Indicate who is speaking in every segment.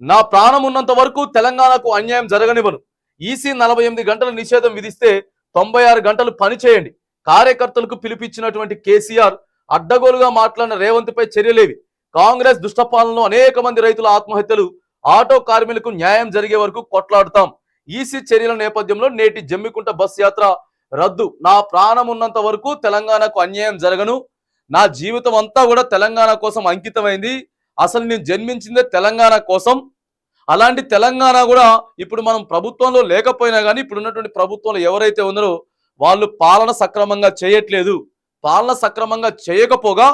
Speaker 1: నా ప్రాణం ఉన్నంత వరకు తెలంగాణకు అన్యాయం జరగనివ్వను. ఈసీ 48 గంటల నిషేధం విధిస్తే 96 గంటలు పని చేయండి. కార్యకర్తలకు పిలిపించినటువంటి కేసీఆర్ అడ్డగోలుగా మాట్లాడిన రేవంత్ పై చర్యలేవి. కాంగ్రెస్ దుష్టపాలనలో అనేక మంది రైతుల ఆత్మహత్యలు, ఆటో కార్మికులకు న్యాయం జరిగే వరకు కొట్లాడుతాం. ఈసీ చర్యల నేపథ్యంలో నేటి జమ్మికుంట బస్ యాత్ర రద్దు. నా ప్రాణం ఉన్నంత వరకు తెలంగాణకు అన్యాయం జరగను. నా జీవితం అంతా కూడా తెలంగాణ కోసం అంకితమైంది. అసలు నేను జన్మించిందే తెలంగాణ కోసం. అలాంటి తెలంగాణ కూడా ఇప్పుడు మనం ప్రభుత్వంలో లేకపోయినా కానీ ఇప్పుడు ఉన్నటువంటి ప్రభుత్వంలో ఎవరైతే ఉన్నారో వాళ్ళు పాలన సక్రమంగా చేయట్లేదు. పాలన సక్రమంగా చేయకపోగా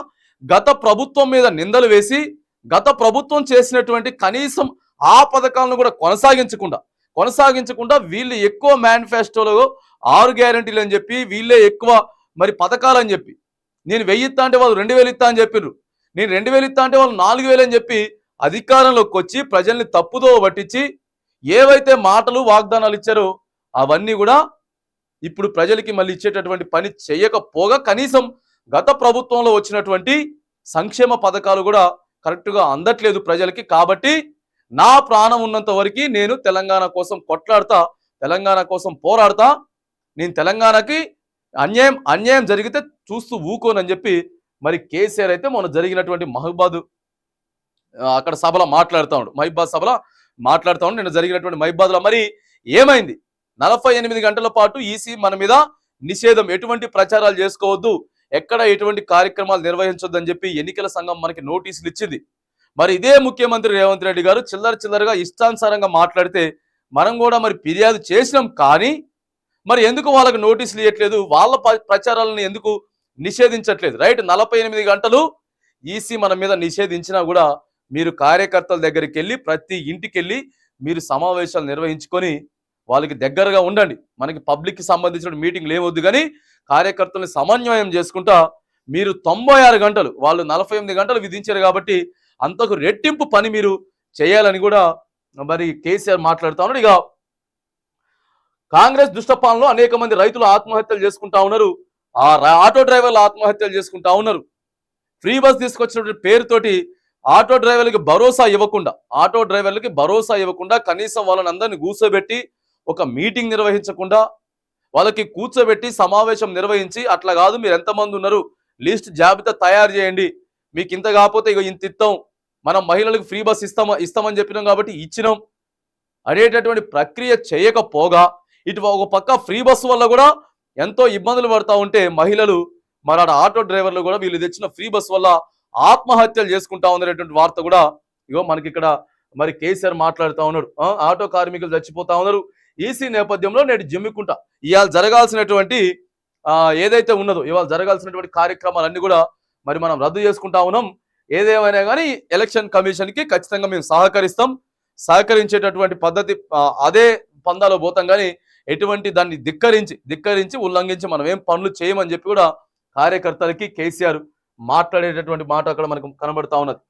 Speaker 1: గత ప్రభుత్వం మీద నిందలు వేసి గత ప్రభుత్వం చేసినటువంటి కనీసం ఆ పథకాలను కూడా కొనసాగించకుండా వీళ్ళు ఎక్కువ మేనిఫెస్టోలో 6 గ్యారెంటీలు అని చెప్పి వీళ్ళే ఎక్కువ మరి పథకాలని చెప్పి, నేను 1000 ఇస్తా అంటే వాళ్ళు 2000 ఇస్తా అని చెప్పిర్రు, నేను 2000 ఇస్తా అంటే వాళ్ళు 4000 అని చెప్పి అధికారంలోకి వచ్చి ప్రజల్ని తప్పుదో పట్టించి ఏవైతే మాటలు వాగ్దానాలు ఇచ్చారో అవన్నీ కూడా ఇప్పుడు ప్రజలకి మళ్ళీ ఇచ్చేటటువంటి పని చేయకపోగా కనీసం గత ప్రభుత్వంలో వచ్చినటువంటి సంక్షేమ పథకాలు కూడా కరెక్ట్గా అందట్లేదు ప్రజలకి. కాబట్టి నా ప్రాణం ఉన్నంత వరకు నేను తెలంగాణ కోసం కొట్లాడతా, తెలంగాణ కోసం పోరాడతా. నేను తెలంగాణకి అన్యాయం జరిగితే చూస్తూ ఊకోనని చెప్పి మరి కేసీఆర్ అయితే మొన్న జరిగినటువంటి మహబాద్ అక్కడ సభలో మాట్లాడుతూ ఉండు, మహిబాద్ సభలో మాట్లాడుతూ ఉండు. నిన్న జరిగినటువంటి మహిబాద్లో మరి ఏమైంది? 48 గంటల పాటు ఈసీ మన మీద నిషేధం, ఎటువంటి ప్రచారాలు చేసుకోవద్దు, ఎక్కడ ఎటువంటి కార్యక్రమాలు నిర్వహించొద్దు అని చెప్పి ఎన్నికల సంఘం మనకి నోటీసులు ఇచ్చింది. మరి ఇదే ముఖ్యమంత్రి రేవంత్ రెడ్డి గారు చిల్లరగా ఇష్టానుసారంగా మాట్లాడితే మనం కూడా మరి ఫిర్యాదు చేసినాం. కానీ మరి ఎందుకు వాళ్ళకి నోటీసులు ఇవ్వట్లేదు? వాళ్ళ ప్రచారాలను ఎందుకు నిషేధించట్లేదు? రైట్, 48 గంటలు ఈసీ మన మీద నిషేధించినా కూడా మీరు కార్యకర్తల దగ్గరికి వెళ్ళి ప్రతి ఇంటికి వెళ్ళి మీరు సమావేశాలు నిర్వహించుకొని వాళ్ళకి దగ్గరగా ఉండండి. మనకి పబ్లిక్కి సంబంధించిన మీటింగ్లు ఏమొద్దు, కానీ కార్యకర్తల్ని సమన్వయం చేసుకుంటా మీరు 96 గంటలు, వాళ్ళు 48 గంటలు విధించారు కాబట్టి అంతకు రెట్టింపు పని మీరు చేయాలని కూడా మరి కేసీఆర్ మాట్లాడుతూ ఉన్నాడు. ఇక కాంగ్రెస్ దుష్టపాలనలో అనేక మంది రైతులు ఆత్మహత్యలు చేసుకుంటా ఉన్నారు, ఆటో డ్రైవర్లు ఆత్మహత్యలు చేసుకుంటా ఉన్నారు. ఫ్రీ బస్ తీసుకొచ్చినటువంటి పేరుతోటి ఆటో డ్రైవర్లకి భరోసా ఇవ్వకుండా కనీసం వాళ్ళని అందరినీ కూర్చోబెట్టి ఒక మీటింగ్ నిర్వహించకుండా వాళ్ళకి కూర్చోబెట్టి సమావేశం నిర్వహించి అట్లా కాదు, మీరు ఎంతమంది ఉన్నారు లిస్ట్ జాబితా తయారు చేయండి, మీకు ఇంత కాకపోతే ఇక ఇంత ఇస్తాం, మనం మహిళలకు ఫ్రీ బస్ ఇస్తామని చెప్పినాం కాబట్టి ఇచ్చినాం అనేటటువంటి ప్రక్రియ చేయకపోగా ఇటు ఒక పక్క ఫ్రీ బస్సు వల్ల కూడా ఎంతో ఇబ్బందులు పడతా ఉంటే మహిళలు మరి ఆటో డ్రైవర్లు కూడా వీళ్ళు తెచ్చిన ఫ్రీ బస్ వల్ల ఆత్మహత్యలు చేసుకుంటా ఉన్నటువంటి వార్త కూడా ఇగో మనకి ఇక్కడ మరి కేసీఆర్ మాట్లాడుతూ ఉన్నాడు. ఆటో కార్మికులు చచ్చిపోతా ఉన్నారు. ఈసీ నేపథ్యంలో నేటి జమ్మికుంట ఇవాళ జరగాల్సినటువంటి ఏదైతే ఉన్నదో ఇవాళ జరగాల్సినటువంటి కార్యక్రమాలన్నీ కూడా మరి మనం రద్దు చేసుకుంటా ఉన్నాం. ఏదేమైనా కానీ ఎలక్షన్ కమిషన్కి ఖచ్చితంగా మేము సహకరించేటటువంటి పద్ధతి అదే పందాలో పోతాం, కానీ ఎటువంటి దాన్ని ధిక్కరించి ఉల్లంఘించి మనం ఏం పనులు చేయమని చెప్పి కూడా కార్యకర్తలకి కేసీఆర్ మాట్లాడేటటువంటి మాట అక్కడ మనకు కనబడతా ఉన్నది.